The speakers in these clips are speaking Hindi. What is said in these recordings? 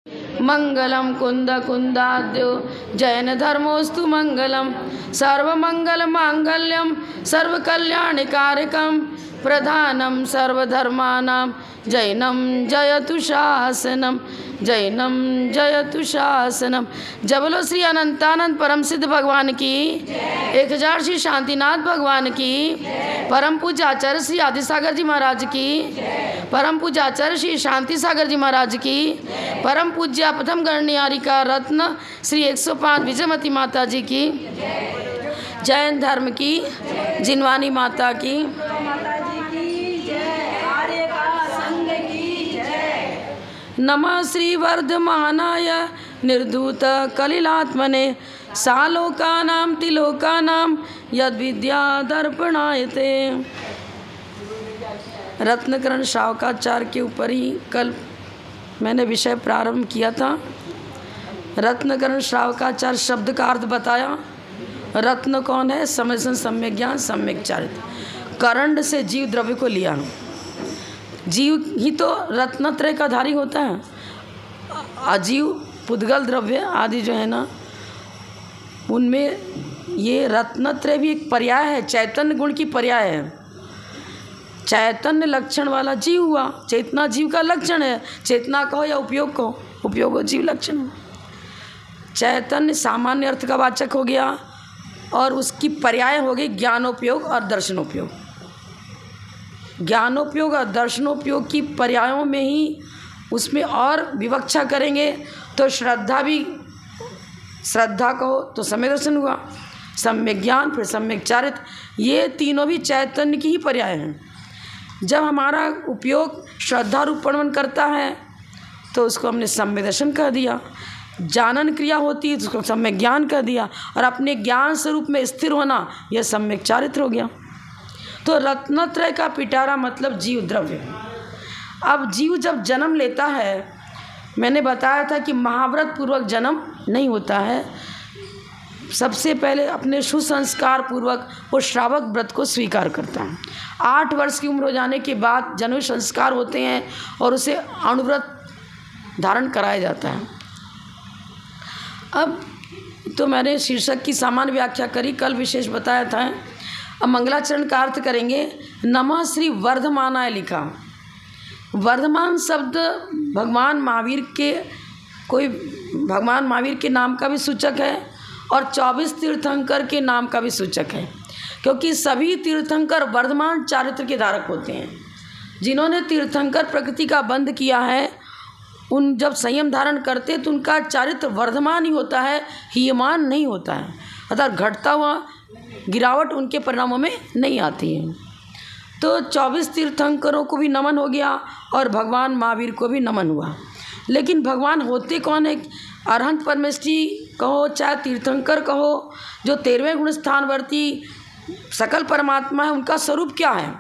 मंगलम कुंद कुंदाद्यो जैन धर्मोस्तु मंगलम सर्वमंगल मांगल्यम सर्वकल्याणकारकम प्रधानम सर्वधर्मानां जैनम जयतु शासनम जैनम जयतु शासनम। जबलो श्री अनंतानंद परम सिद्ध भगवान की 1000 श्री शांतिनाथ भगवान की परम पूज्य आचार्य श्री आदिसागर जी महाराज की परम पूज्य आचार्य श्री शांति सागर जी महाराज की परम पूज्य प्रथम गणनियारिका रत्न श्री 105 विजयमती माता जी की जैन धर्म की जिनवानी माता की नमः श्री वर्धमानाय निर्धूत कलिलात्मने सालोकानां तिलोकानां यद्विद्या दर्पणायते। रत्नकरण श्रावकाचार्य के ऊपर ही कल मैंने विषय प्रारंभ किया था। रत्नकरण श्रावकाचार्य शब्द का अर्थ बताया। रत्न कौन है? समझन, सम्यक ज्ञान, सम्यक चारित्र। करण से जीव द्रव्य को लिया। जीव ही तो रत्नत्रय का धारी होता है। अजीव पुद्गल द्रव्य आदि जो है ना, उनमें ये रत्नत्रय भी एक पर्याय है, चैतन्य गुण की पर्याय है। चैतन्य लक्षण वाला जीव हुआ। चेतना जीव का लक्षण है। चेतना कहो या उपयोग कहो, उपयोग हो जीव लक्षण हो। चैतन्य सामान्य अर्थ का वाचक हो गया और उसकी पर्याय हो गई ज्ञानोपयोग और दर्शनोपयोग। ज्ञानोपयोग और दर्शनोपयोग की पर्यायों में ही उसमें और विवक्षा करेंगे तो श्रद्धा भी, श्रद्धा कहो तो सम्यक दर्शन हुआ, सम्यक ज्ञान, फिर सम्यक चारित्र। ये तीनों भी चैतन्य की ही पर्याय हैं। जब हमारा उपयोग श्रद्धा रूपणवन करता है तो उसको हमने सम्यक दर्शन कह दिया। जानन क्रिया होती है तो उसको सम्यक ज्ञान कह दिया। और अपने ज्ञान स्वरूप में स्थिर होना, यह सम्यक चारित्र हो गया। तो रत्नत्रय का पिटारा मतलब जीव द्रव्य। अब जीव जब जन्म लेता है, मैंने बताया था कि महाव्रत पूर्वक जन्म नहीं होता है। सबसे पहले अपने सुसंस्कार पूर्वक वो श्रावक व्रत को स्वीकार करता है। 8 वर्ष की उम्र हो जाने के बाद जन्म संस्कार होते हैं और उसे अणुव्रत धारण कराया जाता है। अब तो मैंने शीर्षक की सामान्य व्याख्या करी, कल विशेष बताया था। अब मंगलाचरण का अर्थ करेंगे। नमः श्री वर्धमानाय लिखा। वर्धमान शब्द भगवान महावीर के नाम का भी सूचक है और 24 तीर्थंकर के नाम का भी सूचक है, क्योंकि सभी तीर्थंकर वर्धमान चारित्र के धारक होते हैं। जिन्होंने तीर्थंकर प्रकृति का बंध किया है, उन जब संयम धारण करते तो उनका चारित्र वर्धमान ही होता है, हीयमान नहीं होता है। अर्थात घटता हुआ गिरावट उनके परिणामों में नहीं आती है। तो 24 तीर्थंकरों को भी नमन हो गया और भगवान महावीर को भी नमन हुआ। लेकिन भगवान होते कौन है? अरहंत परमेष्ठी कहो चाहे तीर्थंकर कहो, जो 13वें गुण स्थानवर्ती सकल परमात्मा है, उनका स्वरूप क्या है?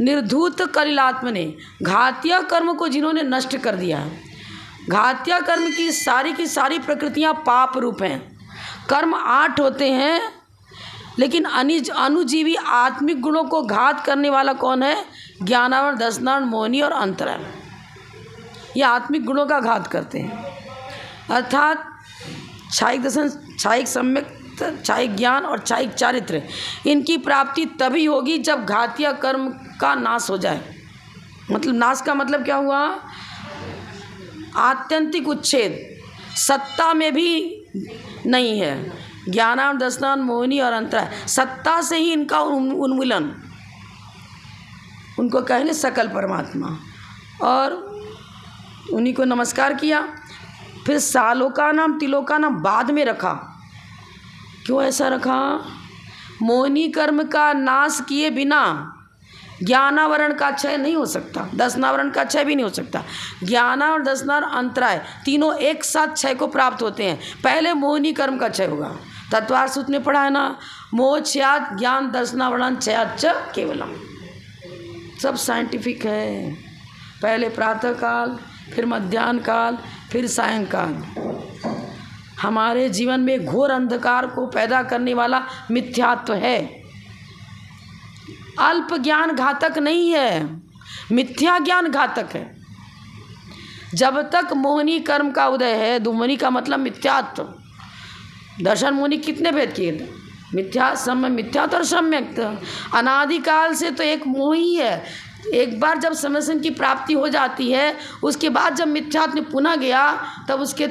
निर्धूत कलिलात्मने, घातिया कर्म को जिन्होंने नष्ट कर दिया है। घातिया कर्म की सारी प्रकृतियां पाप रूप हैं। कर्म 8 होते हैं, लेकिन अनुजीवी आत्मिक गुणों को घात करने वाला कौन है? ज्ञानावरण, दर्शनावरण, मोहिनी और अंतरावरण। ये आत्मिक गुणों का घात करते हैं। अर्थात क्षायिक दर्शन, क्षायिक सम्यक, क्षायिक ज्ञान और क्षायिक चारित्र, इनकी प्राप्ति तभी होगी जब घातिया कर्म का नाश हो जाए। मतलब नाश का मतलब क्या हुआ? आत्यंतिक उच्छेद। सत्ता में भी नहीं है। ज्ञानान, दर्शनान, मोहिनी और अंतराय, सत्ता से ही इनका उन्मूलन। उनको कहेंगे सकल परमात्मा। और उन्हीं को नमस्कार किया। फिर सालोका नाम तिलोका नाम बाद में रखा। क्यों ऐसा रखा? मोहिनी कर्म का नाश किए बिना ज्ञानावरण का क्षय नहीं हो सकता, दर्शनावरण का क्षय भी नहीं हो सकता। ज्ञानावरण, दर्शनावरण, अंतराय तीनों एक साथ क्षय को प्राप्त होते हैं। पहले मोहिनी कर्म का क्षय होगा। तत्वार सूत्र में पढ़ा है ना, मोह क्षयात् ज्ञान दर्शनावरण क्षयाच्च केवलम। सब साइंटिफिक है। पहले प्रातः काल, फिर मध्याह्न काल, फिर सायंकाल। हमारे जीवन में घोर अंधकार को पैदा करने वाला मिथ्यात्व है। अल्प ज्ञान घातक नहीं है, मिथ्या ज्ञान घातक है। जब तक मोहिनी कर्म का उदय है, मोहिनी का मतलब मिथ्यात्व। दर्शन मोहिनी कितने भेद किए थे? मिथ्या, सम्य मिथ्यात्व और सम्यक। अनादिकाल से तो एक मोह ही है। एक बार जब समसन की प्राप्ति हो जाती है, उसके बाद जब मिथ्यात्व में पुनः गया तब उसके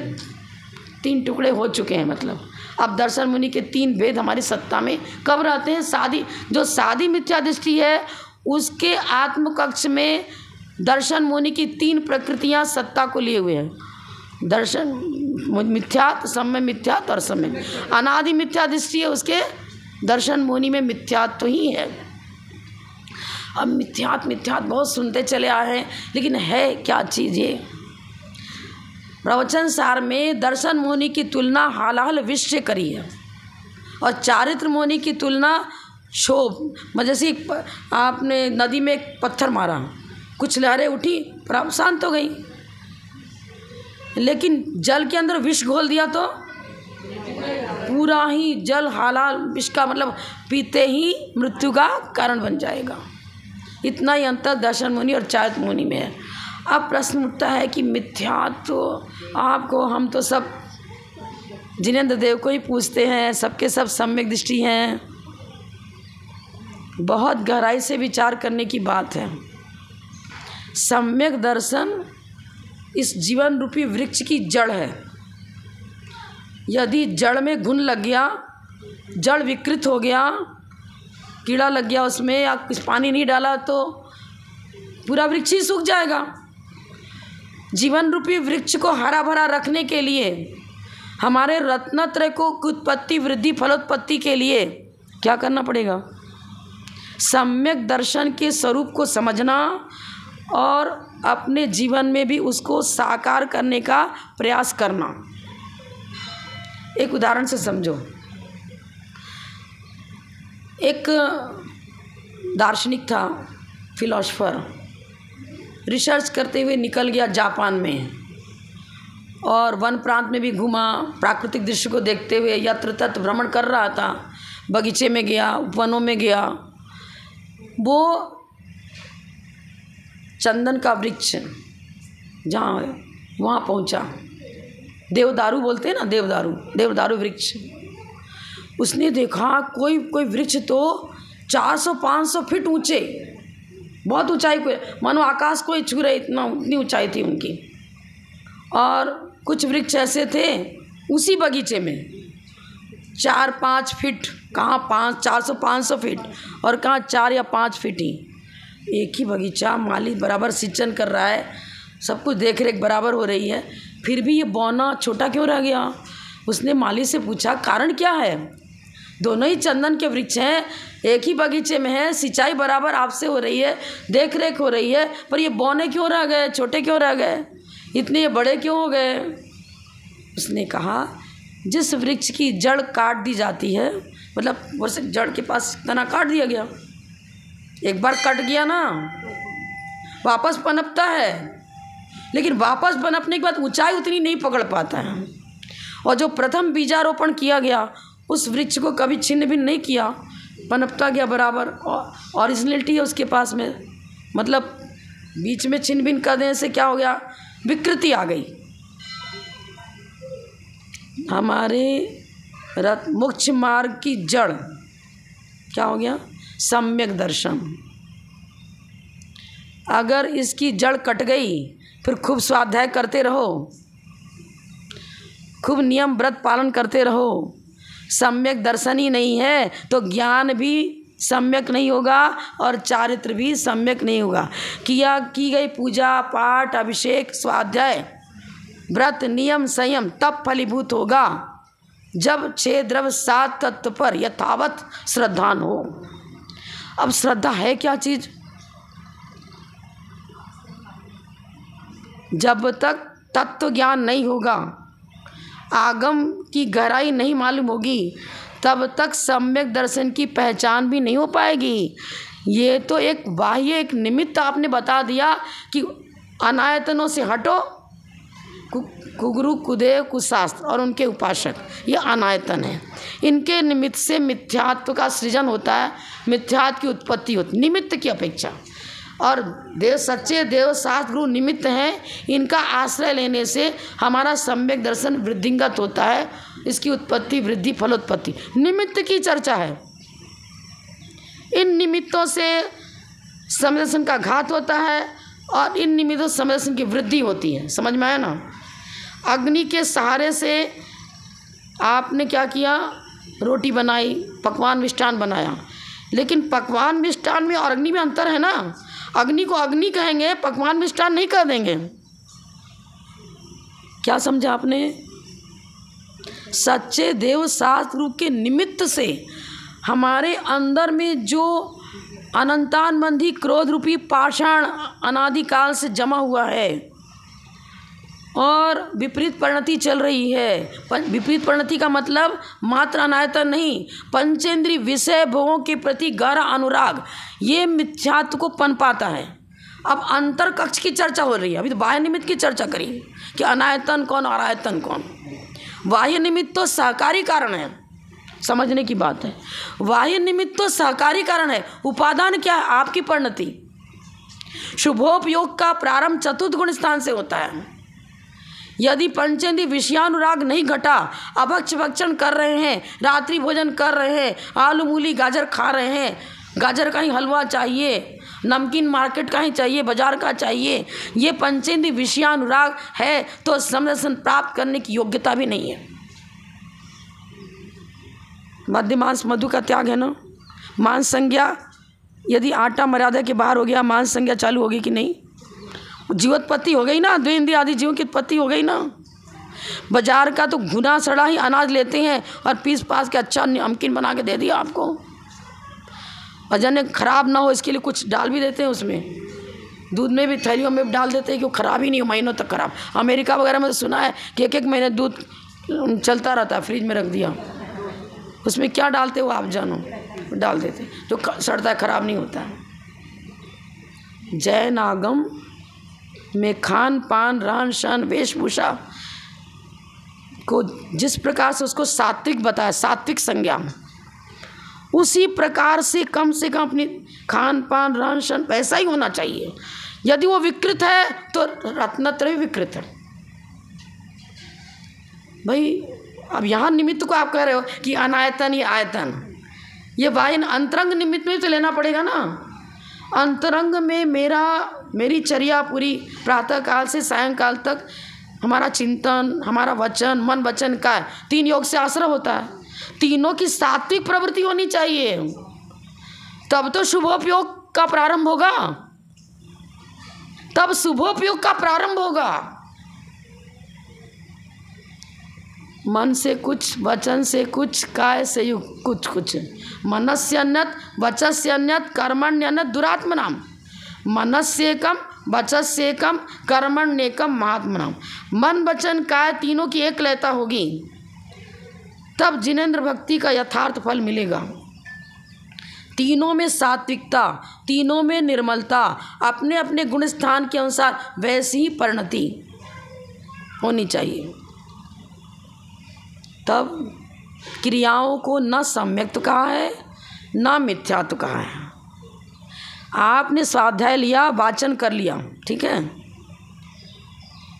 3 टुकड़े हो चुके हैं। मतलब अब दर्शन मुनि के 3 भेद हमारी सत्ता में कब रहते हैं? सादी, जो सादी मिथ्या दृष्टि है उसके आत्मकक्ष में दर्शन मुनि की 3 प्रकृतियां सत्ता को लिए हुए हैं। दर्शन मिथ्यात्व, सम्य मिथ्यात्व और सम्य। अनादि मिथ्या दृष्टि है उसके दर्शन मुनि में मिथ्यात्व ही है। अब मिथ्यात्व बहुत सुनते चले आए हैं, लेकिन है क्या चीज़ ये? प्रवचन सार में दर्शन मुनि की तुलना हालाहल विष से करी है और चारित्र मुनि की तुलना क्षोभ। जैसे आपने नदी में एक पत्थर मारा, कुछ लहरें उठी पर अब शांत हो गई, लेकिन जल के अंदर विष घोल दिया तो पूरा ही जल हालाहल विष का मतलब पीते ही मृत्यु का कारण बन जाएगा। इतना ही अंतर दर्शन मुनि और चारित्र मुनि में है। अब प्रश्न उठता है कि मिथ्या तो आपको, हम तो सब जिनेंद्र देव को ही पूछते हैं, सबके सब सम्यक दृष्टि हैं। बहुत गहराई से विचार करने की बात है। सम्यक दर्शन इस जीवन रूपी वृक्ष की जड़ है। यदि जड़ में घुन लग गया, जड़ विकृत हो गया, कीड़ा लग गया उसमें, या कुछ पानी नहीं डाला तो पूरा वृक्ष ही सूख जाएगा। जीवन रूपी वृक्ष को हरा भरा रखने के लिए, हमारे रत्नत्रय को उत्पत्ति वृद्धि फलोत्पत्ति के लिए क्या करना पड़ेगा? सम्यक दर्शन के स्वरूप को समझना और अपने जीवन में भी उसको साकार करने का प्रयास करना। एक उदाहरण से समझो। एक दार्शनिक था, फिलोसफर, रिसर्च करते हुए निकल गया जापान में और वन प्रांत में भी घूमा, प्राकृतिक दृश्य को देखते हुए यत्र तत्र भ्रमण कर रहा था। बगीचे में गया, वनों में गया। वो चंदन का वृक्ष जहाँ है वहाँ पहुँचा। देवदारू बोलते हैं ना, देवदारू वृक्ष। उसने देखा कोई वृक्ष तो 400-500 फीट ऊंचे, बहुत ऊंचाई को, मानो आकाश को ही छू रहे, इतनी ऊंचाई थी उनकी। और कुछ वृक्ष ऐसे थे उसी बगीचे में 4-5 फीट, कहाँ 400-500 फीट और कहाँ 4 या 5 फीट ही। एक ही बगीचा, माली बराबर सिंचन कर रहा है, सब कुछ देख रेख बराबर हो रही है, फिर भी ये बौना छोटा क्यों रह गया? उसने माली से पूछा कारण क्या है? दोनों ही चंदन के वृक्ष हैं, एक ही बगीचे में है, सिंचाई बराबर आपसे हो रही है, देख रेख हो रही है, पर ये बौने क्यों रह गए, छोटे क्यों रह गए, इतने ये बड़े क्यों हो गए? उसने कहा जिस वृक्ष की जड़ काट दी जाती है, मतलब वैसे जड़ के पास तना काट दिया गया, एक बार कट गया ना वापस पनपता है, लेकिन वापस पनपने के बाद ऊंचाई उतनी नहीं पकड़ पाता है। और जो प्रथम बीजारोपण किया गया उस वृक्ष को कभी छिन्न भिन्न नहीं किया, पनपता गया बराबर, ओरिजिनलिटी है उसके पास में। मतलब बीच में छिन्न भिन्न कर देने से क्या हो गया? विकृति आ गई। हमारे मोक्ष मार्ग की जड़ क्या हो गया? सम्यक दर्शन। अगर इसकी जड़ कट गई, फिर खूब स्वाध्याय करते रहो, खूब नियम व्रत पालन करते रहो, सम्यक दर्शन ही नहीं है तो ज्ञान भी सम्यक नहीं होगा और चारित्र भी सम्यक नहीं होगा। की गई पूजा पाठ अभिषेक स्वाध्याय व्रत नियम संयम तब फलीभूत होगा जब 6 द्रव्य 7 तत्व पर यथावत श्रद्धान हो। अब श्रद्धा है क्या चीज़? जब तक तत्व ज्ञान नहीं होगा, आगम की गहराई नहीं मालूम होगी, तब तक सम्यक दर्शन की पहचान भी नहीं हो पाएगी। ये तो एक बाह्य एक निमित्त आपने बता दिया कि अनायतनों से हटो, कुगुरु कुदेव कुशास्त्र और उनके उपासक, ये अनायतन है। इनके निमित्त से मिथ्यात्व का सृजन होता है, मिथ्यात्व की उत्पत्ति होती निमित्त की अपेक्षा। और देव सच्चे देव शास्त्र गुरु निमित्त हैं। इनका आश्रय लेने से हमारा सम्यक दर्शन वृद्धिंगत होता है। इसकी उत्पत्ति वृद्धि फलोत्पत्ति निमित्त की चर्चा है। इन निमित्तों से सम्यक दर्शन का घात होता है और इन निमित्तों से सम्यक दर्शन की वृद्धि होती है। समझ में आया ना। अग्नि के सहारे से आपने क्या किया, रोटी बनाई, पकवान मिष्ठान बनाया, लेकिन पकवान मिष्ठान में और अग्नि में अंतर है ना। अग्नि को अग्नि कहेंगे, पकवान मिष्ठान नहीं कह देंगे। क्या समझा आपने। सच्चे देव शास्त्र रूप के निमित्त से हमारे अंदर में जो अनंतानबंधी क्रोध रूपी पाषाण अनादिकाल से जमा हुआ है और विपरीत परिणति चल रही है। विपरीत परिणति का मतलब मात्र अनायतन नहीं, पंचेंद्रिय विषय भोगों के प्रति गहरा अनुराग, ये मिथ्यात्व को पनपाता है। अब अंतर कक्ष की चर्चा हो रही है, अभी तो बाह्य निमित्त की चर्चा करी कि अनायतन कौन और आयतन कौन। बाह्य निमित्त तो सहकारी कारण है, समझने की बात है। बाह्य निमित्त तो सहकारी कारण है, उपादान क्या है, आपकी परिणति। शुभोपयोग का प्रारंभ चतुर्थ गुण स्थान से होता है। यदि पंचेंद्रिय विषयानुराग नहीं घटा, अभक्ष भक्षण कर रहे हैं, रात्रि भोजन कर रहे हैं, आलू मूली गाजर खा रहे हैं, गाजर का ही हलवा चाहिए, नमकीन मार्केट का ही चाहिए, बाजार का चाहिए, ये पंचेंद्रिय विषयानुराग है तो समदर्शन प्राप्त करने की योग्यता भी नहीं है। मध्य मांस मधु का त्याग है ना। मांस संज्ञा, यदि आटा मर्यादा के बाहर हो गया, मांस संज्ञा चालू होगी कि नहीं, जीवोत्पत्ति हो गई ना, द्विंद्रिय आदि जीवों की उत्पत्ति हो गई ना। बाजार का तो घुना सड़ा ही अनाज लेते हैं और पीस पास के अच्छा नमकीन बना के दे दिया आपको, और जन खराब ना हो इसके लिए कुछ डाल भी देते हैं उसमें, दूध में भी थैलियों में भी डाल देते हैं कि वो खराब ही नहीं हो, महीनों तक खराब। अमेरिका वगैरह में तो सुना है कि एक एक महीने दूध चलता रहता है, फ्रिज में रख दिया, उसमें क्या डालते हो आप जानो, डाल देते जो सड़ता है, खराब नहीं होता है। जैन आगम में खान पान रहन सहन वेशभूषा को जिस प्रकार से उसको सात्विक बताया, सात्विक संज्ञा, उसी प्रकार से कम अपनी खान पान रहन सहन वैसा ही होना चाहिए। यदि वो विकृत है तो रत्नत्रय विकृत है भाई। अब यहाँ निमित्त को आप कह रहे हो कि अनायतन या आयतन, ये बाह्य अंतरंग निमित्त में तो लेना पड़ेगा ना। अंतरंग में मेरी चर्या पूरी प्रातः काल से सायंकाल तक हमारा चिंतन, हमारा वचन, मन वचन का 3 योग से आश्रय होता है। तीनों की सात्विक प्रवृत्ति होनी चाहिए, तब तो शुभोपयोग का प्रारंभ होगा, तब शुभोपयोग का प्रारंभ होगा। मन से कुछ, वचन से कुछ, काय से कुछ कुछ, मनस्य अन्यत वचस्य अन्यत कर्मण्यन्यत दुरात्मनाम, मनस्येकम वचस्येकम कर्मण्येकम महात्मनाम। मन वचन काय तीनों की एक लयता होगी, तब जिनेंद्र भक्ति का यथार्थ फल मिलेगा। तीनों में सात्विकता, तीनों में निर्मलता, अपने अपने गुण स्थान के अनुसार वैसी ही परिणति होनी चाहिए। तब क्रियाओं को न सम्यक्त कहा है न मिथ्यात्व कहा है। आपने स्वाध्याय लिया, वाचन कर लिया, ठीक है,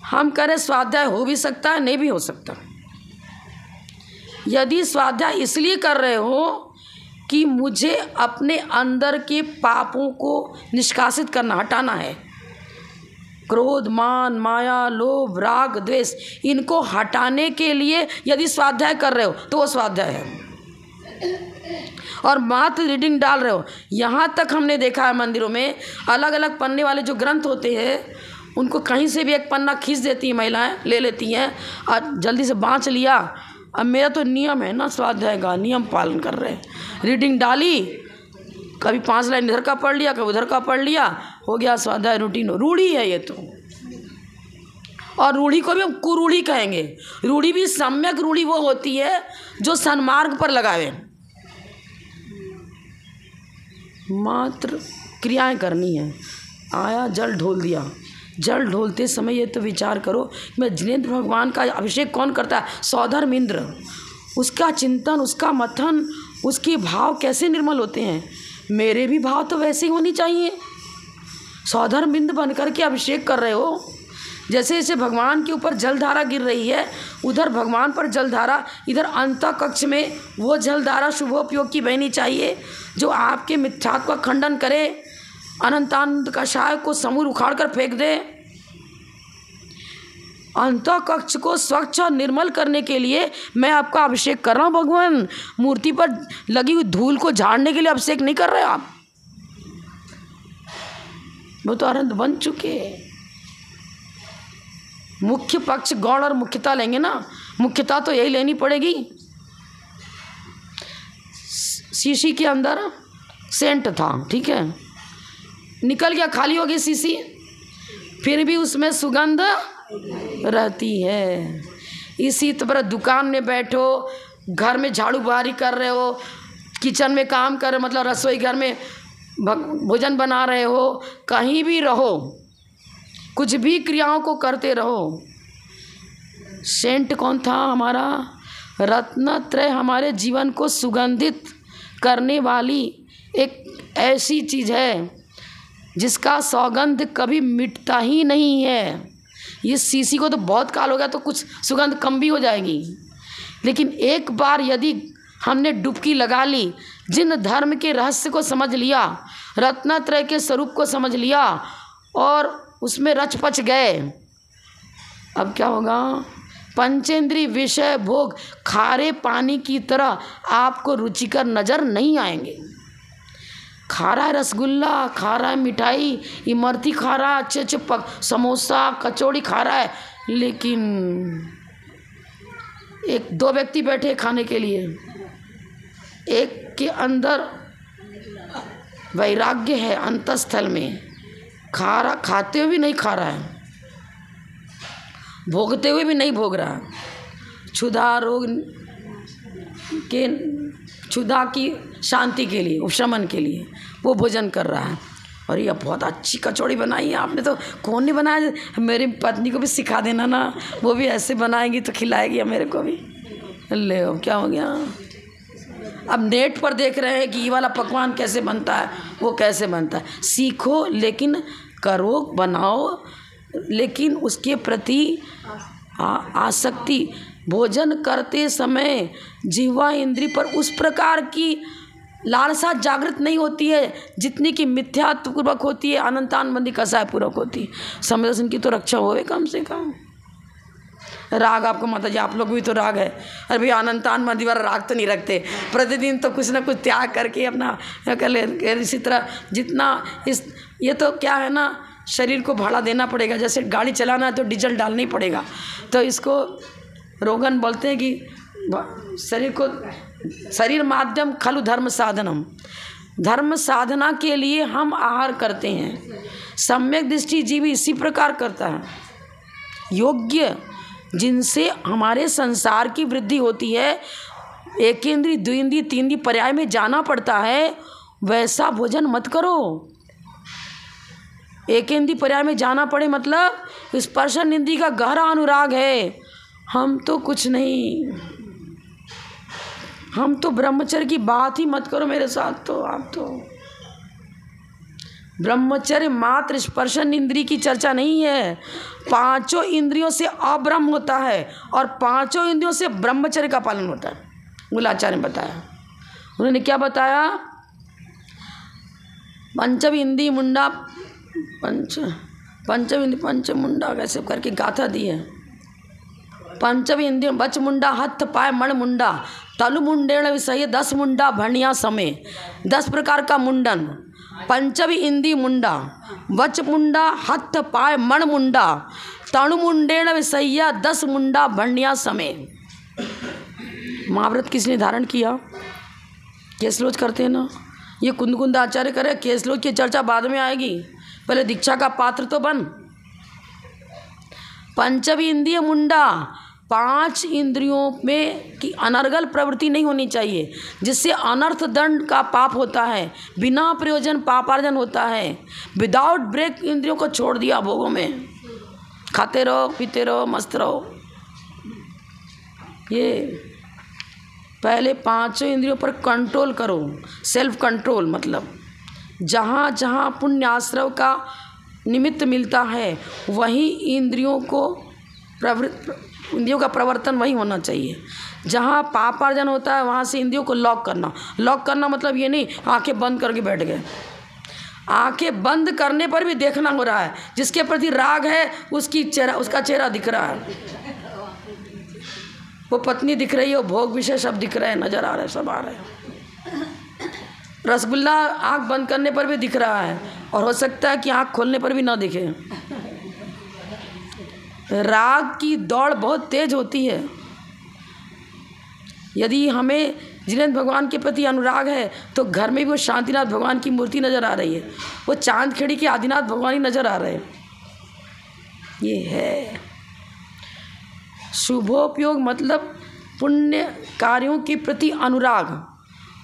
हम करें स्वाध्याय हो भी सकता है, नहीं भी हो सकता। यदि स्वाध्याय इसलिए कर रहे हो कि मुझे अपने अंदर के पापों को निष्कासित करना, हटाना है, क्रोध मान माया लोभ राग द्वेष, इनको हटाने के लिए यदि स्वाध्याय कर रहे हो तो वो स्वाध्याय है। और मात्र रीडिंग डाल रहे हो, यहाँ तक हमने देखा है मंदिरों में अलग अलग पन्ने वाले जो ग्रंथ होते हैं उनको कहीं से भी एक पन्ना खींच देती हैं महिलाएं, ले लेती हैं और जल्दी से बाँच लिया। अब मेरा तो नियम है ना स्वाध्याय का, नियम पालन कर रहे हैं। रीडिंग डाली, कभी 5 लाइन इधर का पढ़ लिया, कभी उधर का पढ़ लिया, हो गया स्वाध्याय रूटीन। रूढ़ी है ये तो, और रूढ़ी को भी हम कुरूढ़ी कहेंगे। रूढ़ी भी सम्यक रूढ़ी वो होती है जो सन्मार्ग पर लगावे, मात्र क्रियाएं करनी है। आया जल ढोल दिया, जल ढोलते समय ये तो विचार करो, मैं जिनेंद्र भगवान का अभिषेक कौन करता है? सौधर्म इंद्र। उसका चिंतन, उसका मथन, उसके भाव कैसे निर्मल होते हैं। मेरे भी भाव तो वैसे ही होनी चाहिए। सौधर्म बिंद बन कर के अभिषेक कर रहे हो। जैसे जैसे भगवान के ऊपर जलधारा गिर रही है, उधर भगवान पर जलधारा, इधर अंतः कक्ष में वो जलधारा शुभोपयोग की बहनी चाहिए जो आपके मिथ्यात्व का खंडन करे, अनंतानंद कषाय को समूल उखाड़ कर फेंक दे। अंतः कक्ष को स्वच्छ और निर्मल करने के लिए मैं आपका अभिषेक कर रहा हूँ भगवान। मूर्ति पर लगी हुई धूल को झाड़ने के लिए अभिषेक नहीं कर रहे आप, वो तो अनंत बन चुके। मुख्य पक्ष गौण और मुख्यता लेंगे ना, मुख्यता तो यही लेनी पड़ेगी। शीशी के अंदर सेंट था, ठीक है, निकल गया, खाली हो गई शीशी, फिर भी उसमें सुगंध रहती है। इसी तरह दुकान में बैठो, घर में झाड़ू बहारी कर रहे हो, किचन में काम कर रहे हो, मतलब रसोई घर में भोजन बना रहे हो, कहीं भी रहो, कुछ भी क्रियाओं को करते रहो। सेंट कौन था हमारा? रत्नत्रय हमारे जीवन को सुगंधित करने वाली एक ऐसी चीज़ है जिसका सौगंध कभी मिटता ही नहीं है। ये शीशी को तो बहुत काल हो गया तो कुछ सुगंध कम भी हो जाएगी, लेकिन एक बार यदि हमने डुबकी लगा ली, जिन धर्म के रहस्य को समझ लिया, रत्नत्रय के स्वरूप को समझ लिया और उसमें रच पच गए, अब क्या होगा? पंचेंद्रिय विषय भोग खारे पानी की तरह आपको रुचिकर नज़र नहीं आएंगे। खा रहा है रसगुल्ला, खा रहा है मिठाई, इमरती खा रहा है, अच्छे अच्छे समोसा कचौड़ी खा रहा है, लेकिन एक दो व्यक्ति बैठे खाने के लिए, एक के अंदर वैराग्य है, अंतस्थल में खा रहा, खाते हुए भी नहीं खा रहा है, भोगते हुए भी नहीं भोग रहा, क्षुधा रोग के क्षुधा की शांति के लिए, उपशमन के लिए वो भोजन कर रहा है। और ये बहुत अच्छी कचौड़ी बनाई है आपने, तो कौन नहीं बनाया? मेरी पत्नी को भी सिखा देना ना, वो भी ऐसे बनाएगी तो खिलाएगी मेरे को भी। ले हो, क्या हो गया? अब नेट पर देख रहे हैं कि ये वाला पकवान कैसे बनता है, वो कैसे बनता है, सीखो, लेकिन करो, बनाओ, लेकिन उसके प्रति आसक्ति, भोजन करते समय जिह्वा इंद्री पर उस प्रकार की लालसा जागृत नहीं होती है जितनी कि मिथ्यात्वपूर्वक होती है, अनंतानबंदी कसाय पूर्वक होती है। समय दर्शन की तो रक्षा होवे कम से कम। राग आपको माता जी, आप लोग भी तो राग है, अरे भैया अनंतानबंदी वाला राग तो नहीं रखते, प्रतिदिन तो कुछ ना कुछ त्याग करके अपना कर ले। इसी तरह जितना इस ये तो क्या है ना, शरीर को भाड़ा देना पड़ेगा, जैसे गाड़ी चलाना है तो डीजल डालना ही पड़ेगा, तो इसको रोगन बोलते हैं कि शरीर माध्यम खलु धर्म साधनम, धर्म साधना के लिए हम आहार करते हैं। सम्यक दृष्टि जीव इसी प्रकार करता है, योग्य जिनसे हमारे संसार की वृद्धि होती है, एक इंद्रिय द्विंद्रिय तीन पर्याय में जाना पड़ता है, वैसा भोजन मत करो। एक इंद्रिय पर्याय में जाना पड़े मतलब स्पर्शन इंद्रिय का गहरा अनुराग है, हम तो कुछ नहीं, हम तो ब्रह्मचर्य की बात ही मत करो मेरे साथ, तो आप तो ब्रह्मचर्य मात्र स्पर्शन इंद्रिय की चर्चा नहीं है, पांचों इंद्रियों से अब्रह्म होता है और पांचों इंद्रियों से ब्रह्मचर्य का पालन होता है। मूलाचार्य ने बताया, उन्होंने क्या बताया? पंचम इंद्रिय मुंडा पंच मुंडा कैसे करके गाथा दी है। पंचम इंद्रिय बच मुंडा हथ पाय मण मुंडा तलु मुंडेण विषय 10 मुंडा भणिया समय, 10 प्रकार का मुंडन। पंचम इंद्रिय मुंडा वच मुंडा हथ पाय मण मुंडा तणु मुंडेण विषय 10 मुंडा भणिया समय। महाव्रत किसने धारण किया? केसलोच करते हैं ना, ये कुंद आचार्य करे, केसलोच की चर्चा बाद में आएगी, पहले दीक्षा का पात्र तो बन। पंचम इंद्रिय मुंडा, 5 इंद्रियों में की अनर्गल प्रवृत्ति नहीं होनी चाहिए, जिससे अनर्थ दंड का पाप होता है, बिना प्रयोजन पापार्जन होता है। विदाउट ब्रेक इंद्रियों को छोड़ दिया भोगों में, खाते रहो पीते रहो मस्त रहो। ये पहले 5 इंद्रियों पर कंट्रोल करो, सेल्फ कंट्रोल, मतलब जहाँ जहाँ पुण्य आश्रव का निमित्त मिलता है वहीं इंद्रियों का प्रवर्तन वही होना चाहिए। जहाँ पापार्जन होता है वहाँ से इंद्रियों को लॉक करना मतलब ये नहीं आंखें बंद करके बैठ गए। आंखें बंद करने पर भी देखना हो रहा है, जिसके प्रति राग है उसका चेहरा दिख रहा है, वो पत्नी दिख रही है, वो भोग विषय सब दिख रहे हैं, नजर आ रहे हैं, सब आ रहे हैं। रसगुल्ला आंख बंद करने पर भी दिख रहा है और हो सकता है कि आंख खोलने पर भी ना दिखे। राग की दौड़ बहुत तेज होती है। यदि हमें जिनेंद्र भगवान के प्रति अनुराग है तो घर में भी वो शांतिनाथ भगवान की मूर्ति नज़र आ रही है, वो चांदखेड़ी के आदिनाथ भगवान ही नज़र आ रहे हैं। ये है शुभोपयोग, मतलब पुण्य कार्यों के प्रति अनुराग।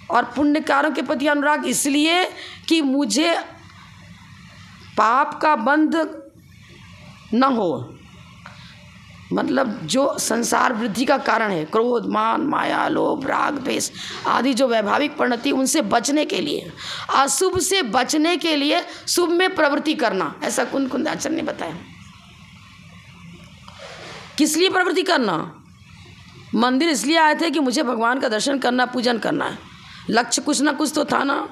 और पुण्य कार्यों के प्रति अनुराग इसलिए कि मुझे पाप का बंध न हो, मतलब जो संसार वृद्धि का कारण है, क्रोध, मान, माया, लोभ, राग, द्वेष आदि जो वैभाविक परिणति, उनसे बचने के लिए, अशुभ से बचने के लिए शुभ में प्रवृत्ति करना, ऐसा कुंद आचार्य ने बताया। किस लिए प्रवृत्ति करना? मंदिर इसलिए आए थे कि मुझे भगवान का दर्शन करना, पूजन करना है, लक्ष्य कुछ ना कुछ तो था ना।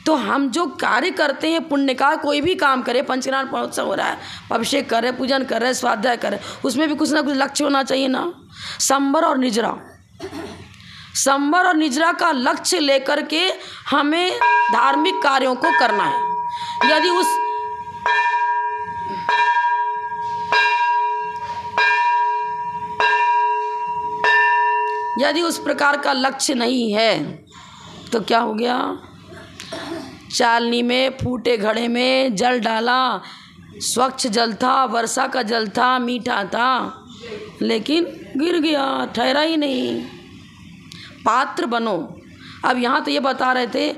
तो हम जो कार्य करते हैं पुण्य का, कोई भी काम करे, पंचनान महोत्सव हो रहा है, अभिषेक कर रहे, पूजन कर रहे, स्वाध्याय कर रहे, उसमें भी कुछ ना कुछ लक्ष्य होना चाहिए ना। संबर और निजरा का लक्ष्य लेकर के हमें धार्मिक कार्यों को करना है। यदि उस प्रकार का लक्ष्य नहीं है तो क्या हो गया? चालनी में, फूटे घड़े में जल डाला, स्वच्छ जल था, वर्षा का जल था, मीठा था, लेकिन गिर गया, ठहरा ही नहीं। पात्र बनो। अब यहाँ तो ये बता रहे थे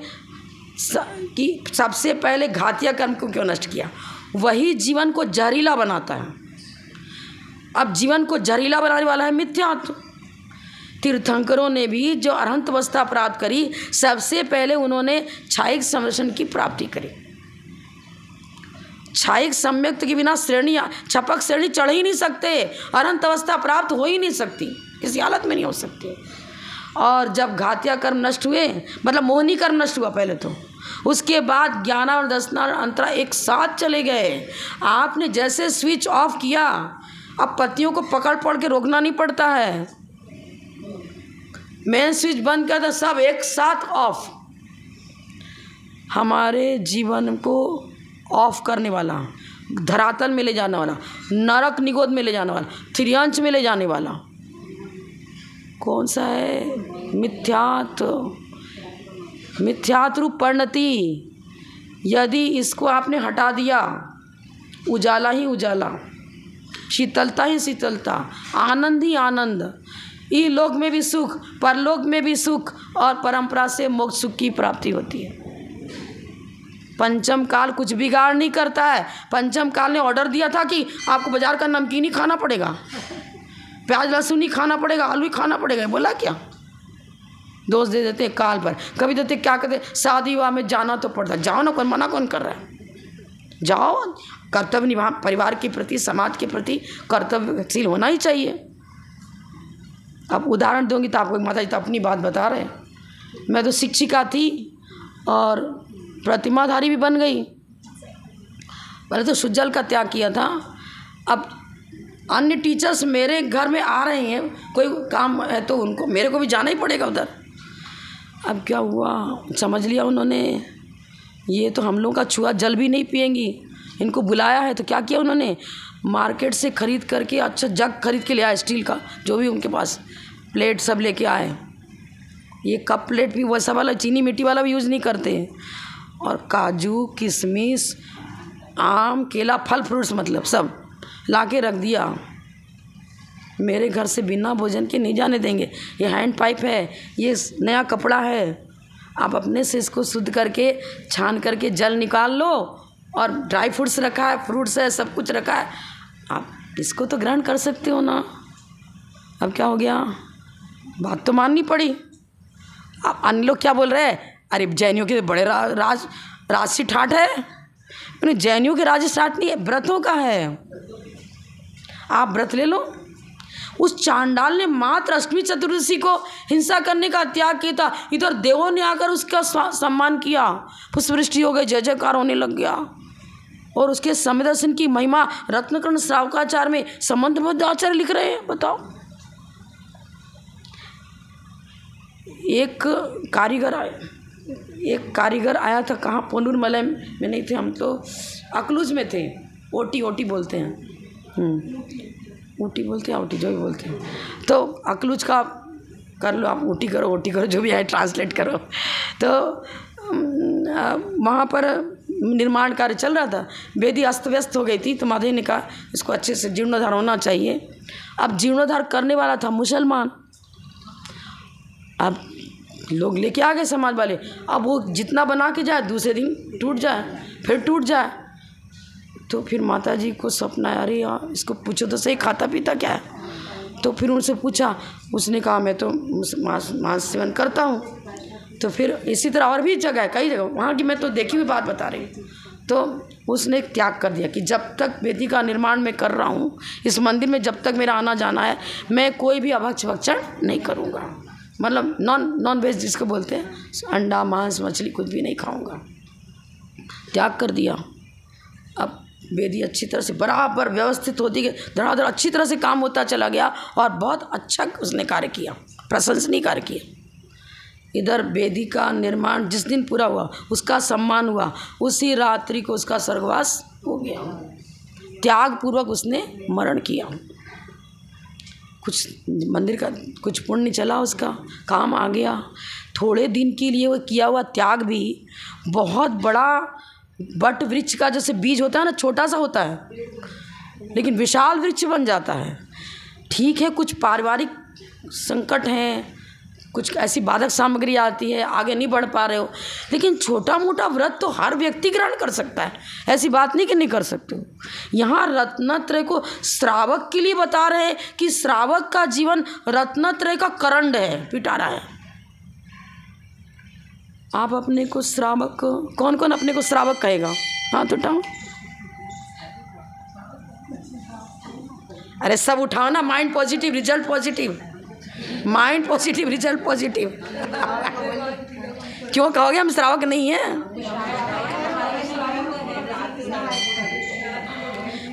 कि सबसे पहले घातिया कर्म को क्यों नष्ट किया, वही जीवन को जहरीला बनाता है। अब जीवन को जहरीला बनाने वाला है मिथ्यात्व। तीर्थंकरों ने भी जो अरहंत अवस्था प्राप्त करी, सबसे पहले उन्होंने छायिक संरक्षण की प्राप्ति करी। छायिक सम्यक्त के बिना श्रेणी, छपक श्रेणी चढ़ ही नहीं सकते, अरहंत अवस्था प्राप्त हो ही नहीं सकती, किसी हालत में नहीं हो सकती। और जब घातिया कर्म नष्ट हुए, मतलब मोहनी कर्म नष्ट हुआ पहले तो, उसके बाद ज्ञाना और दर्शना और अंतरा एक साथ चले गए। आपने जैसे स्विच ऑफ किया, अब पत्तियों को पकड़ के रोकना नहीं पड़ता है, मेन स्विच बंद कर दो, सब एक साथ ऑफ। हमारे जीवन को ऑफ करने वाला, धरातल में ले जाने वाला, नरक निगोद में ले जाने वाला, त्रियंच में ले जाने वाला कौन सा है? मिथ्यात्व रूप परिणति। यदि इसको आपने हटा दिया, उजाला ही उजाला, शीतलता ही शीतलता, आनंद ही आनंद, इहलोक में भी सुख, परलोक में भी सुख, और परंपरा से मोक्ष सुख की प्राप्ति होती है। पंचम काल कुछ बिगाड़ नहीं करता है। पंचम काल ने ऑर्डर दिया था कि आपको बाजार का नमकीन ही खाना पड़ेगा, प्याज लहसुन ही खाना पड़ेगा, आलू ही खाना पड़ेगा, बोला क्या? दोष दे देते काल पर। कभी देते क्या कहते, शादी विवाह में जाना तो पड़ता, जाओ ना, कौन मना कौन कर रहा है? जाओ, कर्तव्य निभा, परिवार के प्रति, समाज के प्रति कर्तव्यशील होना ही चाहिए। अब उदाहरण दूंगी तो आपको, माता जी तो अपनी बात बता रहे हैं, मैं तो शिक्षिका थी और प्रतिमाधारी भी बन गई। पहले तो सुजल का त्याग किया था, अब अन्य टीचर्स मेरे घर में आ रहे हैं, कोई काम है तो उनको, मेरे को भी जाना ही पड़ेगा उधर। अब क्या हुआ, समझ लिया उन्होंने, ये तो हम लोगों का छुआ जल भी नहीं पिएंगी, इनको बुलाया है। तो क्या किया उन्होंने, मार्केट से खरीद करके अच्छा जग खरीद के ले आए, स्टील का, जो भी उनके पास, प्लेट सब लेके आए। ये कप प्लेट भी वैसा वाला, चीनी मिट्टी वाला भी यूज़ नहीं करते हैं। और काजू, किशमिश, आम, केला, फल फ्रूट्स, मतलब सब ला के रख दिया। मेरे घर से बिना भोजन के नहीं जाने देंगे। ये हैंड पाइप है, ये नया कपड़ा है, आप अपने से इसको शुद्ध करके छान करके जल निकाल लो, और ड्राई फ्रूट्स रखा है, फ्रूट्स है, सब कुछ रखा है, आप इसको तो ग्रहण कर सकते हो ना। अब क्या हो गया, बात तो माननी पड़ी। अब अन्य लोग क्या बोल रहे हैं, अरे जैनियों के बड़े राजसी ठाठ है, मैंने जैनियों के राज स्टार्ट नहीं है, व्रतों का है। आप व्रत ले लो। उस चांडाल ने मात्र अष्टमी चतुर्दशी को हिंसा करने का त्याग किया था, इधर देवों ने आकर उसका सम्मान किया, पुष्पवृष्टि हो गई, जय जयकार होने लग गया। और उसके समय दर्शन की महिमा रत्नकर्ण श्रावकाचार्य में संबंधबद्ध आचार्य लिख रहे हैं। बताओ, एक कारीगर आया था, कहाँ, पोनूर मलय में नहीं थे हम, तो अकलूज में थे। ओटी बोलते हैं, ऊटी बोलते हैं, ओटी जो भी बोलते हैं, तो अकलूज का कर लो आप, ओटी करो जो भी है, ट्रांसलेट करो। तो वहाँ पर निर्माण कार्य चल रहा था, वेदी अस्त व्यस्त हो गई थी, तो माधव ने कहा इसको अच्छे से जीर्णोद्धार होना चाहिए। अब जीर्णोद्धार करने वाला था मुसलमान। अब लोग लेके आ गए समाज वाले, अब वो जितना बना के जाए दूसरे दिन टूट जाए, फिर टूट जाए। तो फिर माता जी को सपना आया, अरे यार इसको पूछो तो सही खाता पीता क्या है। तो फिर उनसे पूछा, उसने कहा मैं तो मांस सेवन करता हूँ। तो फिर इसी तरह और भी जगह है, कई जगह, वहाँ की मैं तो देखी हुई बात बता रही हूँ। तो उसने त्याग कर दिया कि जब तक वेदी का निर्माण मैं कर रहा हूँ, इस मंदिर में जब तक मेरा आना जाना है, मैं कोई भी अभक्ष भक्षण नहीं करूँगा। मतलब नॉन वेज जिसको बोलते हैं, अंडा मांस मछली कुछ भी नहीं खाऊँगा। त्याग कर दिया। अब वेदी अच्छी तरह से बराबर व्यवस्थित होती गई, धड़ाधड़ अच्छी तरह से काम होता चला गया और बहुत अच्छा उसने कार्य किया, प्रशंसनीय कार्य किया। इधर वेदी का निर्माण जिस दिन पूरा हुआ, उसका सम्मान हुआ, उसी रात्रि को उसका स्वर्गवास हो गया। त्याग पूर्वक उसने मरण किया। कुछ मंदिर का कुछ पुण्य चला, उसका काम आ गया। थोड़े दिन के लिए वो किया हुआ त्याग भी बहुत बड़ा बट वृक्ष का जैसे बीज होता है ना, छोटा सा होता है लेकिन विशाल वृक्ष बन जाता है। ठीक है, कुछ पारिवारिक संकट हैं, कुछ ऐसी बाधक सामग्री आती है, आगे नहीं बढ़ पा रहे हो, लेकिन छोटा मोटा व्रत तो हर व्यक्ति ग्रहण कर सकता है। ऐसी बात नहीं कि नहीं कर सकते हो। यहाँ रत्नत्रय को श्रावक के लिए बता रहे हैं कि श्रावक का जीवन रत्नत्रय का करंड है, पिटारा है। आप अपने को श्रावक, कौन कौन अपने को श्रावक कहेगा? हाथ उठाओ। अरे सब उठाओ ना। Mind positive, result positive. Mind positive, result positive. क्यों कहोगे हम श्रावक नहीं हैं?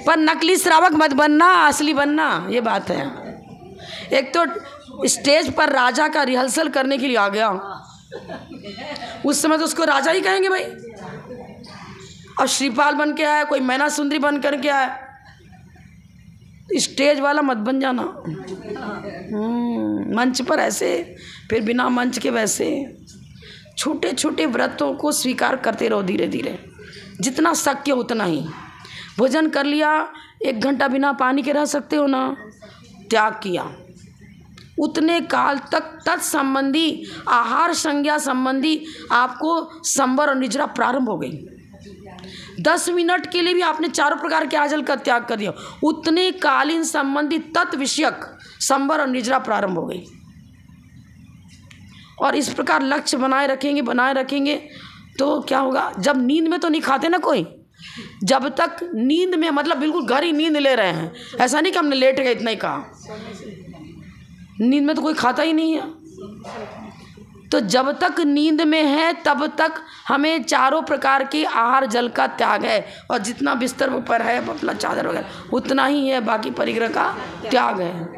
पर नकली श्रावक मत बनना, असली बनना, ये बात है। एक तो स्टेज पर राजा का रिहर्सल करने के लिए आ गया, उस समय तो उसको राजा ही कहेंगे भाई। और श्रीपाल बन के आया, कोई मैना सुंदरी बन करके आया, स्टेज वाला मत बन जाना। मंच पर ऐसे, फिर बिना मंच के वैसे। छोटे छोटे व्रतों को स्वीकार करते रहो धीरे धीरे, जितना शक्य उतना ही। भोजन कर लिया, 1 घंटा बिना पानी के रह सकते हो ना, त्याग किया। उतने काल तक तत्संबंधी आहार संज्ञा संबंधी आपको संवर और निजरा प्रारंभ हो गई। 10 मिनट के लिए भी आपने चारों प्रकार के आजल का त्याग कर दिया, उतने कालीन संबंधी तत्व विषयक संवर और निजरा प्रारंभ हो गई। और इस प्रकार लक्ष्य बनाए रखेंगे तो क्या होगा? जब नींद में तो नहीं खाते ना कोई, जब तक नींद में, मतलब बिल्कुल गहरी नींद ले रहे हैं, ऐसा नहीं कि हमने लेट गए इतना ही कहा, नींद में तो कोई खाता ही नहीं है। तो जब तक नींद में है तब तक हमें चारों प्रकार के आहार जल का त्याग है, और जितना बिस्तर पर है अपना चादर वगैरह उतना ही है, बाकी परिग्रह का त्याग है।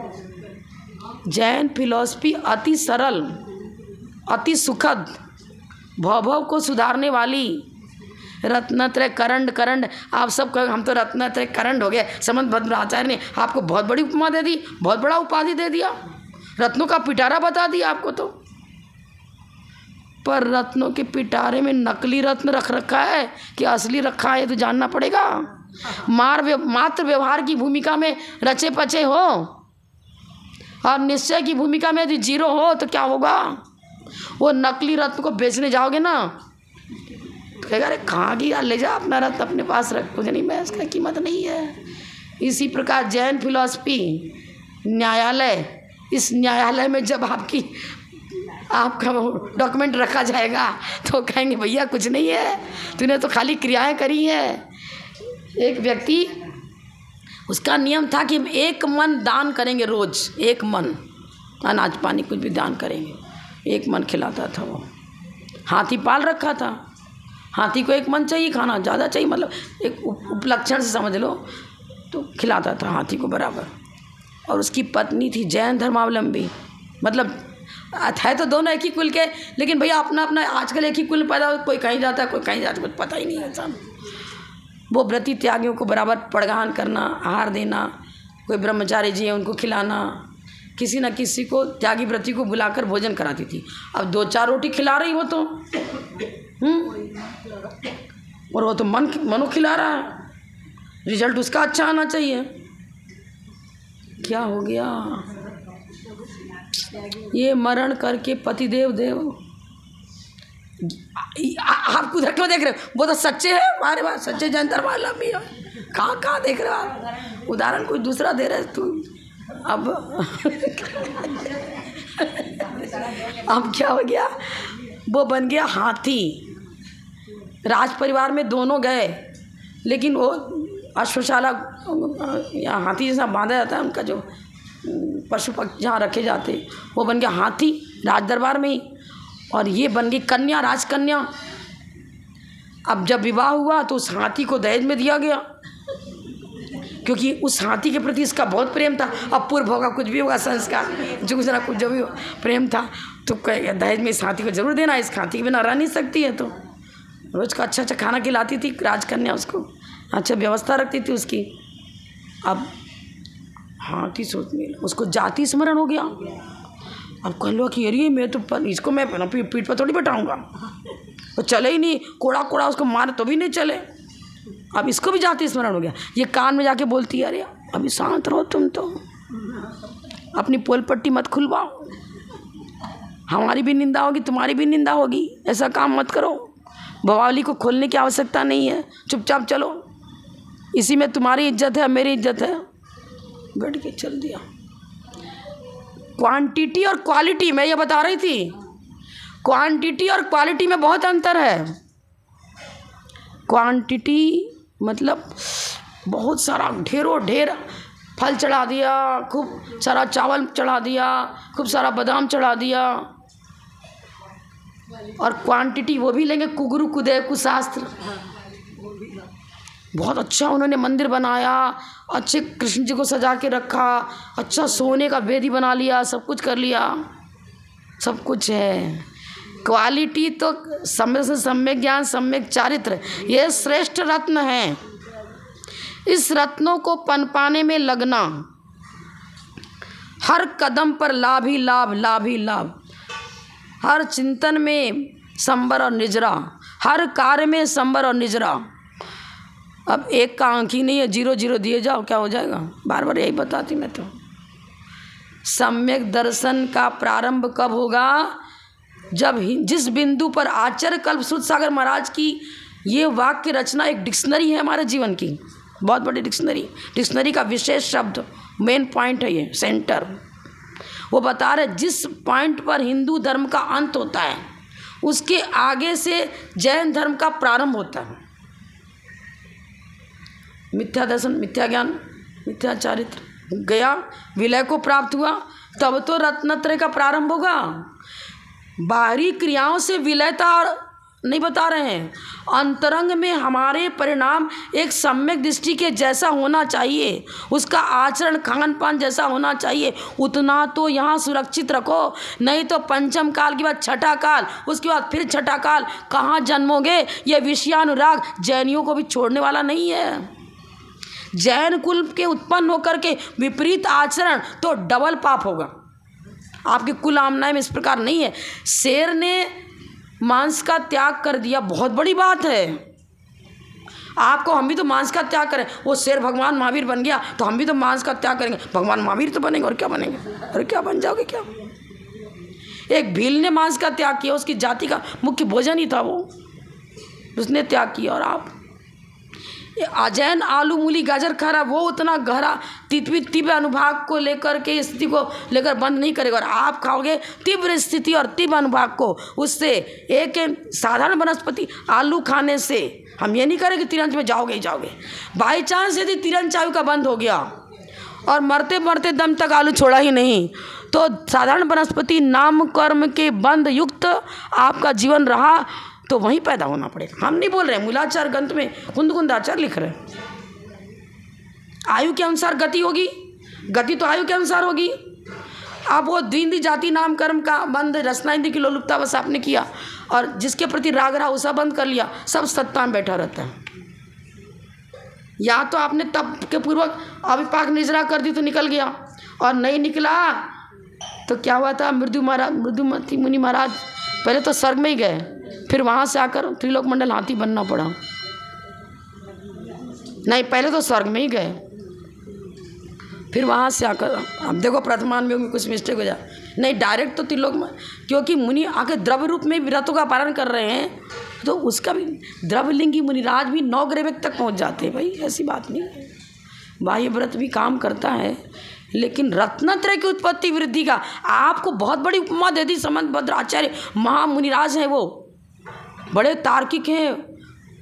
जैन फिलॉसफी अति सरल, अति सुखद, भव को सुधारने वाली। रत्नत्रय करंड, आप सब कहो हम तो रत्नत्रय करंड हो गए। समंत भद्राचार्य ने आपको बहुत बड़ी उपमा दे दी, बहुत बड़ा उपाधि दे दिया, रत्नों का पिटारा बता दिया आपको। तो पर रत्नों के पिटारे में नकली रत्न रख रखा है कि असली रखा है, तो जानना पड़ेगा। मात्र व्यवहार की भूमिका में रचे पचे हो और निश्चय की भूमिका में यदि 0 हो तो क्या होगा? वो नकली रत्न को बेचने जाओगे ना, तो कहेगा अरे कहाँ गया, ले जा अपना रत्न अपने पास रख, मुझे नहीं, मैं इसका कीमत नहीं है। इसी प्रकार जैन फिलॉसफी न्यायालय, इस न्यायालय में जब आपकी आपका डॉक्यूमेंट रखा जाएगा तो कहेंगे भैया कुछ नहीं है, तूने तो खाली क्रियाएं करी है। एक व्यक्ति, उसका नियम था कि हम 1 मन दान करेंगे रोज, 1 मन, अनाज पानी कुछ भी दान करेंगे, 1 मन खिलाता था वो। हाथी पाल रखा था, हाथी को 1 मन चाहिए खाना, ज़्यादा चाहिए, मतलब एक उपलक्षण से समझ लो, तो खिलाता था हाथी को बराबर। और उसकी पत्नी थी जैन धर्मावलंबी, मतलब है तो दोनों एक ही कुल के, लेकिन भैया अपना अपना आजकल एक ही कुल में पैदा हो, कोई कहीं जाता है कोई कहीं जाता है, कुछ पता ही नहीं है सब। वो व्रती त्यागियों को बराबर पड़गान करना, आहार देना, कोई ब्रह्मचारी जी है उनको खिलाना, किसी न किसी को त्यागी व्रती को बुलाकर भोजन कराती थी। अब 2-4 रोटी खिला रही हो तो और वो तो मनो खिला रहा है, रिजल्ट उसका अच्छा आना चाहिए। क्या हो गया, ये मरण करके पतिदेव देव। आप उधर क्यों देख रहे हो, वो तो सच्चे हैं, हमारे पास सच्चे जैन धर्मावलंबी है, कहाँ देख रहे हो आप, उदाहरण कोई दूसरा दे रहे तू। अब क्या हो गया, वो बन गया हाथी। राज परिवार में दोनों गए, लेकिन वो अश्वशाला या हाथी जैसा बांधा जाता है उनका, जो पशु पक्षी जहाँ रखे जाते, वो बन गया हाथी राज दरबार में ही, और ये बन गई कन्या, राजकन्या। अब जब विवाह हुआ तो उस हाथी को दहेज में दिया गया, क्योंकि उस हाथी के प्रति इसका बहुत प्रेम था। अब पूर्व होगा कुछ भी होगा संस्कार, जो कुछ ना कुछ जो भी प्रेम था, तो कहेगा दहेज में इस हाथी को जरूर देना, इस हाथी के बिना रह नहीं सकती है। तो रोज का अच्छा अच्छा खाना खिलाती थी राजकन्या, उसको अच्छा व्यवस्था रखती थी उसकी। अब हाथी सोचने लगा, उसको जाति स्मरण हो गया। अब कह लो कि अरे मैं तो इसको मैं पीठ पर थोड़ी बैठाऊंगा, वो चले ही नहीं, कोड़ा कोड़ा उसको मारे तो भी नहीं चले। अब इसको भी जाति स्मरण हो गया, ये कान में जाके बोलती है, अरे अभी शांत रहो तुम, तो अपनी पोल पट्टी मत खुलवाओ, हमारी भी निंदा होगी तुम्हारी भी निंदा होगी, ऐसा काम मत करो, भवावली को खोलने की आवश्यकता नहीं है, चुपचाप चलो, इसी में तुम्हारी इज्जत है मेरी इज्जत है। बैठ के चल दिया। क्वांटिटी और क्वालिटी, मैं ये बता रही थी, क्वांटिटी और क्वालिटी में बहुत अंतर है। क्वांटिटी मतलब बहुत सारा ढेरों ढेर फल चढ़ा दिया, खूब सारा चावल चढ़ा दिया, खूब सारा बादाम चढ़ा दिया। और क्वांटिटी वो भी लेंगे कुगुरु कुदय कुशास्त्र, बहुत अच्छा उन्होंने मंदिर बनाया, अच्छे कृष्ण जी को सजा के रखा, अच्छा सोने का वेदी बना लिया, सब कुछ कर लिया, सब कुछ है। क्वालिटी तो सम्यक से सम्यक ज्ञान, सम्यक चारित्र, ये श्रेष्ठ रत्न है। इस रत्नों को पनपाने में लगना, हर कदम पर लाभ ही लाभ, लाभ ही लाभ, हर चिंतन में संबर और निजरा, हर कार्य में संबर और निजरा। अब एक का अंक ही नहीं है, 0-0 दिए जाओ, क्या हो जाएगा, बार बार यही बताती मैं तो। सम्यक दर्शन का प्रारंभ कब होगा, जब जिस बिंदु पर आचार्य कल्प सूत सागर महाराज की ये वाक्य रचना एक डिक्शनरी है हमारे जीवन की, बहुत बड़ी डिक्शनरी का विशेष शब्द, मेन पॉइंट है ये, सेंटर। वो बता रहे जिस पॉइंट पर हिंदू धर्म का अंत होता है उसके आगे से जैन धर्म का प्रारंभ होता है। मिथ्या दर्शन, मिथ्या ज्ञान, मिथ्या चारित्र गया, विलय को प्राप्त हुआ, तब तो रत्नत्रय का प्रारंभ होगा। बाहरी क्रियाओं से विलयता नहीं बता रहे हैं, अंतरंग में हमारे परिणाम एक सम्यक दृष्टि के जैसा होना चाहिए, उसका आचरण खान पान जैसा होना चाहिए, उतना तो यहाँ सुरक्षित रखो, नहीं तो पंचम काल के बाद छठा काल, उसके बाद फिर छठा काल, कहाँ जन्मोगे। ये विषयानुराग जैनियों को भी छोड़ने वाला नहीं है। जैन कुल के उत्पन्न होकर के विपरीत आचरण तो डबल पाप होगा। आपके कुल आमनाय में इस प्रकार नहीं है। शेर ने मांस का त्याग कर दिया, बहुत बड़ी बात है। आपको हम भी तो मांस का त्याग करें, वो शेर भगवान महावीर बन गया तो हम भी तो मांस का त्याग करेंगे, भगवान महावीर तो बनेंगे, और क्या बनेंगे, और क्या बन जाओगे क्या। एक भील ने मांस का त्याग किया, उसकी जाति का मुख्य भोजन ही था वो, उसने त्याग किया। और आप अजैन आलू मूली गाजर खा रहा, वो उतना गहरा तीव्र अनुभाग को लेकर के स्थिति को लेकर बंद नहीं करेगा। और आप खाओगे तीव्र स्थिति और तीव्र अनुभाग को, उससे एक साधारण वनस्पति आलू खाने से हम ये नहीं करें कि तिरंज में जाओगे ही जाओगे। बाई चांस यदि तिरंज आयु का बंद हो गया और मरते मरते दम तक आलू छोड़ा ही नहीं, तो साधारण वनस्पति नाम कर्म के बंध युक्त आपका जीवन रहा तो वहीं पैदा होना पड़ेगा। हम नहीं बोल रहे हैं, मूलाचार ग्रंथ में कुंद-कुंदाचार लिख रहे हैं। आयु के अनुसार गति होगी, गति तो आयु के अनुसार होगी। आप वो द्विंदी जाति नाम कर्म का बंध रसना इंद्र की लोलुपता बस आपने किया और जिसके प्रति राग रहा उसा बंद कर लिया, सब सत्ता में बैठा रहता है। या तो आपने तप के पूर्वक अविपाक निजरा कर दी तो निकल गया, और नहीं निकला तो क्या हुआ था, मृदुमती मुनि महाराज पहले तो स्वर्ग में ही गए, फिर वहाँ से आकर त्रिलोक मंडल हाथी बनना पड़ा। नहीं, पहले तो स्वर्ग में ही गए, फिर वहाँ से आकर अब देखो प्रथमान में कुछ मिस्टेक हो जाए, नहीं डायरेक्ट तो त्रिलोक में, क्योंकि मुनि आके द्रव्य रूप में व्रतों का पालन कर रहे हैं, तो उसका भी द्रव्यलिंगी मुनिराज भी 9 ग्रेवेक तक पहुँच जाते हैं। भाई ऐसी बात नहीं है, बाह्य व्रत भी काम करता है, लेकिन रत्नत्रय की उत्पत्ति वृद्धि का आपको बहुत बड़ी उपमा दे दी। समंत भद्राचार्य महामुनिराज हैं, वो बड़े तार्किक हैं,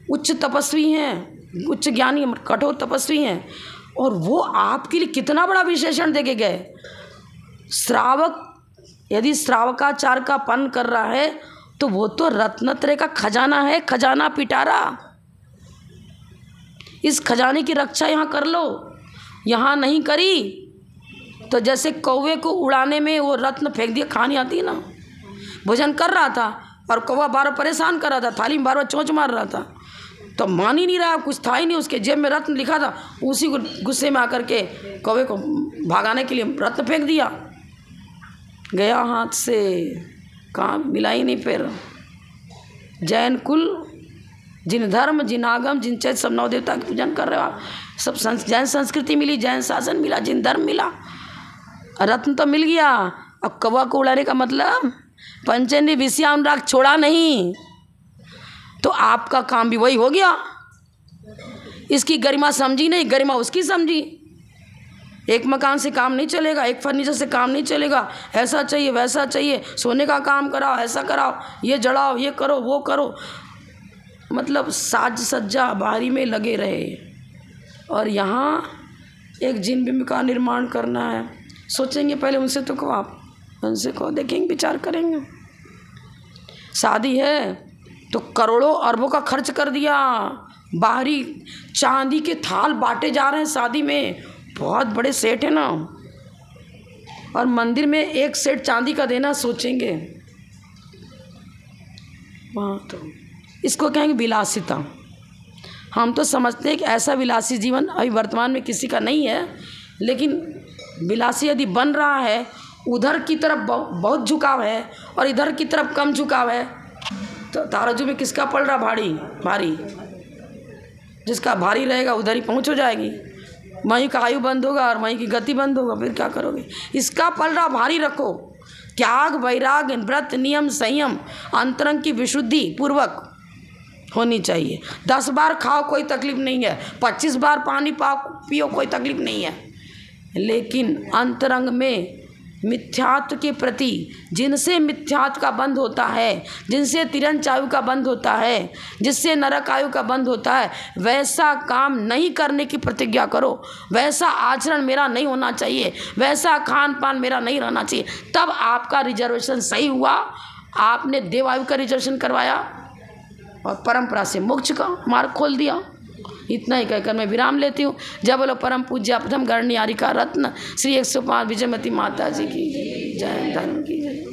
उच्च तपस्वी हैं, उच्च ज्ञानी, कठोर तपस्वी हैं, और वो आपके लिए कितना बड़ा विशेषण देके गए। श्रावक यदि श्रावकाचार का पालन कर रहा है तो वो तो रत्नत्रय का खजाना है, खजाना पिटारा। इस खजाने की रक्षा यहाँ कर लो, यहाँ नहीं करी तो जैसे कौवे को उड़ाने में वो रत्न फेंक दिया, खानी आती है ना। भोजन कर रहा था और कौवा बार परेशान कर रहा था, थाली में बार चोंच मार रहा था, तो मान ही नहीं रहा, कुछ था ही नहीं, उसके जेब में रत्न लिखा था, उसी को गुस्से में आकर के कौवे को भगाने के लिए रत्न फेंक दिया, गया हाथ से, कहाँ मिला ही नहीं। फिर जैन कुल, जिन धर्म जिन आगम जिन चैत सब 9 देवता की पूजन कर रहे हो आप, सब जैन संस्कृति मिली, जैन शासन मिला, जिन धर्म मिला, रत्न तो मिल गया। अब कौवा को उड़ाने का मतलब पंचेंद्रिय विषय अनुराग छोड़ा नहीं, तो आपका काम भी वही हो गया। इसकी गरिमा समझी नहीं, गरिमा उसकी समझी। एक मकान से काम नहीं चलेगा, एक फर्नीचर से काम नहीं चलेगा, ऐसा चाहिए वैसा चाहिए, सोने का काम कराओ, ऐसा कराओ, ये जड़ाओ, ये करो वो करो, मतलब साज सज्जा बाहरी में लगे रहे। और यहाँ एक जिन बिंब का निर्माण करना है, सोचेंगे पहले उनसे तो कहो, आप उनसे कहो, देखेंगे, विचार करेंगे। शादी है तो करोड़ों अरबों का खर्च कर दिया, बाहरी चांदी के थाल बांटे जा रहे हैं शादी में, बहुत बड़े सेठ है ना, और मंदिर में एक सेट चांदी का देना सोचेंगे वहाँ, तो इसको कहेंगे विलासिता। हम तो समझते हैं कि ऐसा विलासी जीवन अभी वर्तमान में किसी का नहीं है, लेकिन विलासी यदि बन रहा है, उधर की तरफ बहुत झुकाव है और इधर की तरफ कम झुकाव है, तो ताराजू में किसका पड़ रहा भारी, जिसका भारी रहेगा उधर ही पहुँच हो जाएगी, वहीं का आयु बंद होगा और वहीं की गति बंद होगा, फिर क्या करोगे। इसका पलड़ा भारी रखो, त्याग वैराग व्रत नियम संयम अंतरंग की विशुद्धि पूर्वक होनी चाहिए। 10 बार खाओ कोई तकलीफ नहीं है, 25 बार पानी पियो कोई तकलीफ नहीं है, लेकिन अंतरंग में मिथ्यात्व के प्रति, जिनसे मिथ्यात्व का बंध होता है, जिनसे तिरंच आयु का बंध होता है, जिससे नरक आयु का बंध होता है, वैसा काम नहीं करने की प्रतिज्ञा करो। वैसा आचरण मेरा नहीं होना चाहिए, वैसा खान पान मेरा नहीं रहना चाहिए, तब आपका रिजर्वेशन सही हुआ। आपने देवायु का रिजर्वेशन करवाया और परंपरा से मोक्ष का मार्ग खोल दिया। इतना ही कहकर मैं विराम लेती हूँ। जय बोलो परम पूज्य प्रथम गणनियारिका रत्न श्री 105 विजयमती माता जी की जय, धर्म की जय।